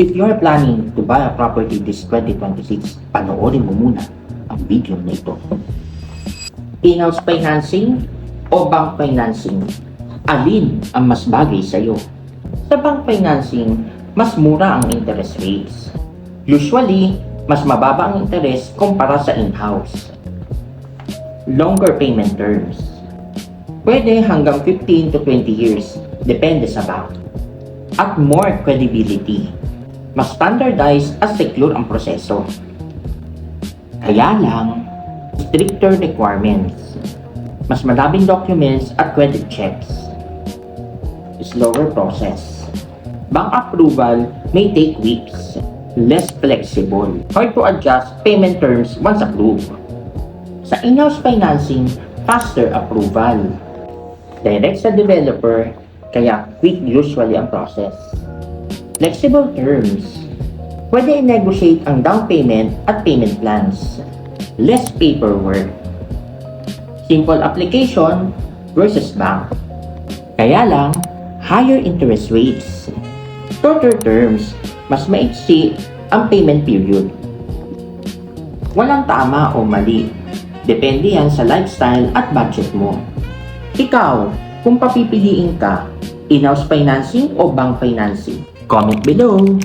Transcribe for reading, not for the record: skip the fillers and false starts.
If you're planning to buy a property this 2026, panoorin mo muna ang video na ito. In-house financing o bank financing? Alin ang mas bagay sa iyo? Sa bank financing, mas mura ang interest rates. Usually, mas mababa ang interest kumpara sa in-house. Longer payment terms. Pwede hanggang 15 to 20 years, depende sa bank. At more credibility. Mas standardized at secure ang proseso. Kaya lang, stricter requirements. Mas madaming documents at credit checks. Slower process. Bank approval may take weeks. Less flexible. Hard to adjust payment terms once approved. Sa in-house financing, faster approval. Direct sa developer, kaya quick usually ang process. Flexible terms. Pwede i-negotiate ang down payment at payment plans. Less paperwork. Simple application versus bank. Kaya lang, higher interest rates. Shorter terms, mas maiksi ang payment period. Walang tama o mali. Depende yan sa lifestyle at budget mo. Ikaw, kung papipiliin ka, in-house financing o bank financing? Comment below!